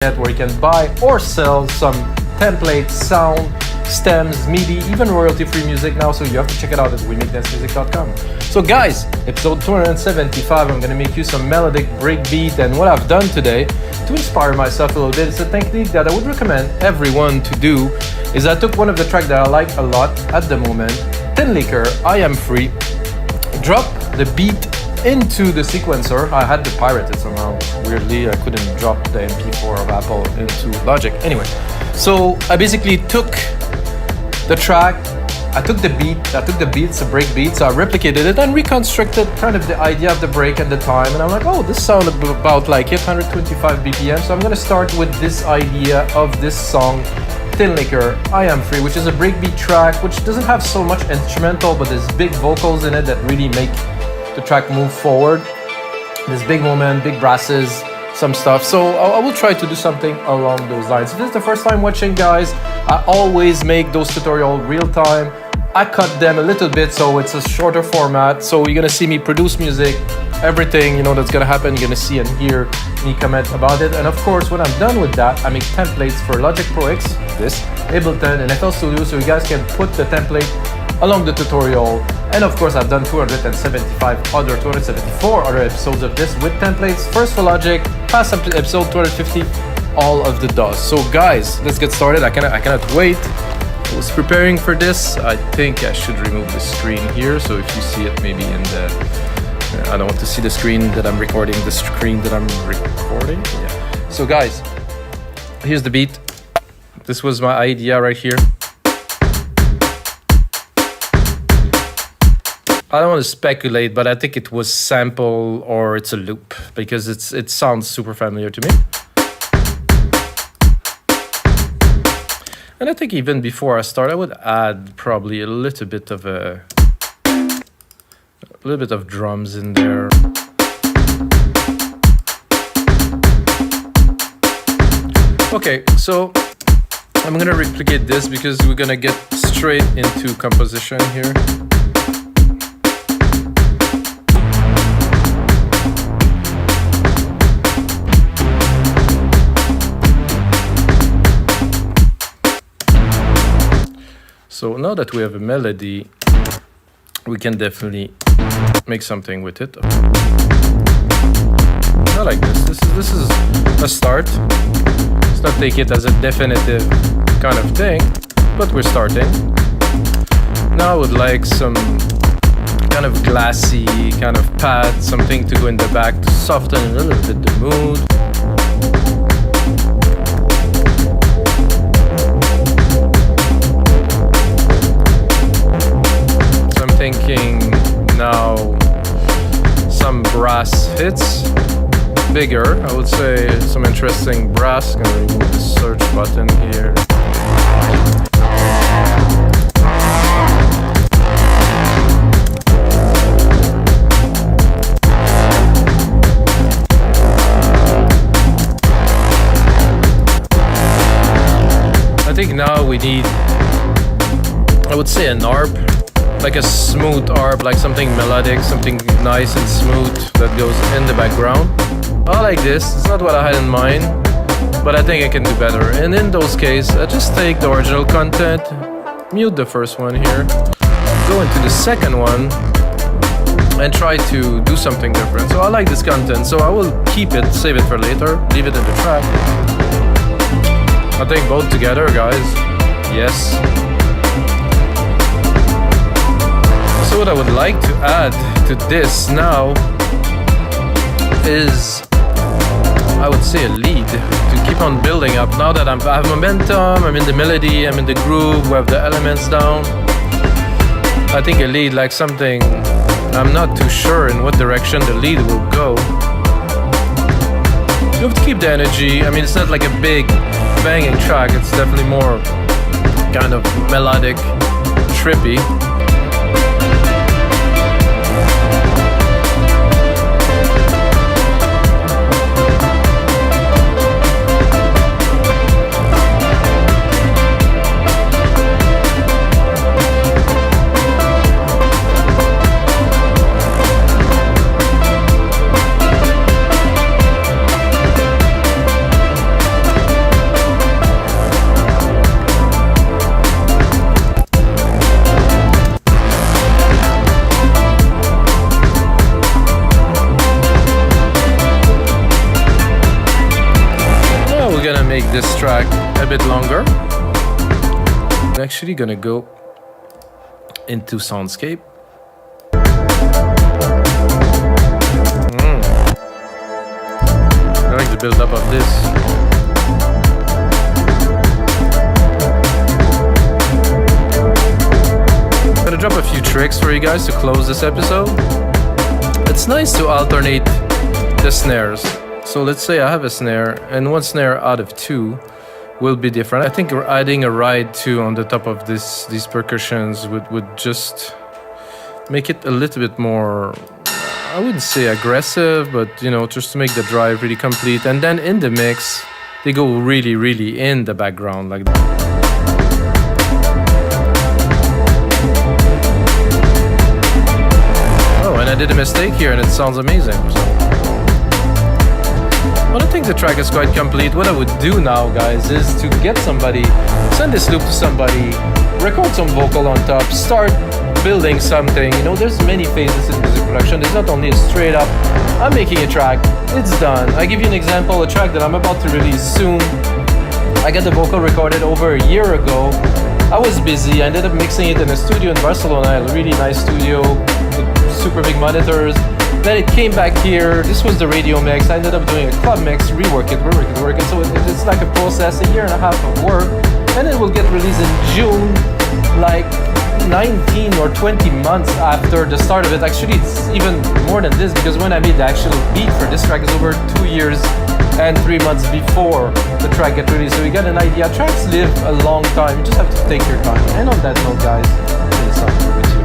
where you can buy or sell some templates, sound, stems, MIDI, even royalty-free music now, so you have to check it out at wemakdancemusic.com. So guys, episode 275, I'm gonna make you some melodic breakbeat, and what I've done today to inspire myself a little bit, it's a technique that I would recommend everyone to do, is I took one of the tracks that I like a lot at the moment, Tinlicker, I Am Free, drop the beat into the sequencer. I had to pirate it somehow. Weirdly, I couldn't drop the MP4 of Apple into Logic. Anyway, so I basically took the track, I took the beats, the break beats, I replicated it and reconstructed kind of the idea of the break and the time. And I'm like, oh, this sounded about like 825 BPM. So I'm gonna start with this idea of this song, Tinlicker, I Am Free, which is a breakbeat track, which doesn't have so much instrumental, but there's big vocals in it that really make the track move forward. There's big moment, big brasses, some stuff. So I will try to do something along those lines. If this is the first time watching, guys, I always make those tutorials real time. I cut them a little bit so it's a shorter format. So you're gonna see me produce music, everything, you know, that's gonna happen. You're gonna see and hear me comment about it. And of course, when I'm done with that, I make templates for Logic Pro X, this, Ableton, and FL Studio, so you guys can put the template along the tutorial. And of course, I've done 274 other episodes of this with templates. First for Logic, past episode 250, all of the DAWs. So guys, let's get started. I cannot wait. I was preparing for this. I think I should remove the screen here. So if you see it maybe in the, I don't want to see the screen that I'm recording, the screen that I'm recording. Yeah. So guys, here's the beat. This was my idea right here. I don't want to speculate, but I think it was sample or it's a loop because it sounds super familiar to me. And I think even before I start, I would add probably a little bit of drums in there. Okay, so I'm gonna replicate this because we're gonna get straight into composition here. So now that we have a melody, we can definitely make something with it. I like this. This is a start. Let's not take it as a definitive kind of thing, but we're starting. Now I would like some kind of glassy kind of pad, something to go in the back to soften a little bit the mood. Thinking now some brass hits, bigger, I would say some interesting brass. I'm gonna remove the search button here. I think now we need, I would say, an ARP. Like a smooth ARP, like something melodic, something nice and smooth that goes in the background. I like this. It's not what I had in mind, but I think I can do better. And in those cases, I just take the original content, mute the first one here, go into the second one, and try to do something different. So I like this content, so I will keep it, save it for later, leave it in the track. I think both together, guys. Yes. So what I would like to add to this now is, I would say, a lead to keep on building up. Now that I have momentum, I'm in the melody, I'm in the groove, we have the elements down. I think a lead, like something, I'm not too sure in what direction the lead will go. You have to keep the energy. I mean, it's not like a big banging track, it's definitely more kind of melodic, trippy. make this track a bit longer. I'm actually gonna go into soundscape. I like the build up of this. I'm gonna drop a few tricks for you guys to close this episode. It's nice to alternate the snares. So let's say I have a snare, and one snare out of two will be different. I think adding a ride too on the top of these percussions would just make it a little bit more, I wouldn't say aggressive, but you know, just to make the drive really complete. And then in the mix, they go really, really in the background like that. Oh, and I did a mistake here and it sounds amazing. So. Well, I think the track is quite complete. What I would do now, guys, is to get somebody, send this loop to somebody, record some vocal on top, start building something. You know, there's many phases in music production. It's not only a straight up, I'm making a track, it's done. I give you an example, a track that I'm about to release soon. I got the vocal recorded over a year ago. I was busy. I ended up mixing it in a studio in Barcelona, a really nice studio with super big monitors. Then it came back here. This was the radio mix. I ended up doing a club mix, rework it. So it's like a process, a year and a half of work. And it will get released in June, like 19 or 20 months after the start of it. Actually, it's even more than this, because when I made the actual beat for this track is over 2 years and 3 months before the track get released. So you get an idea. Tracks live a long time. You just have to take your time. And on that note, guys, it is time for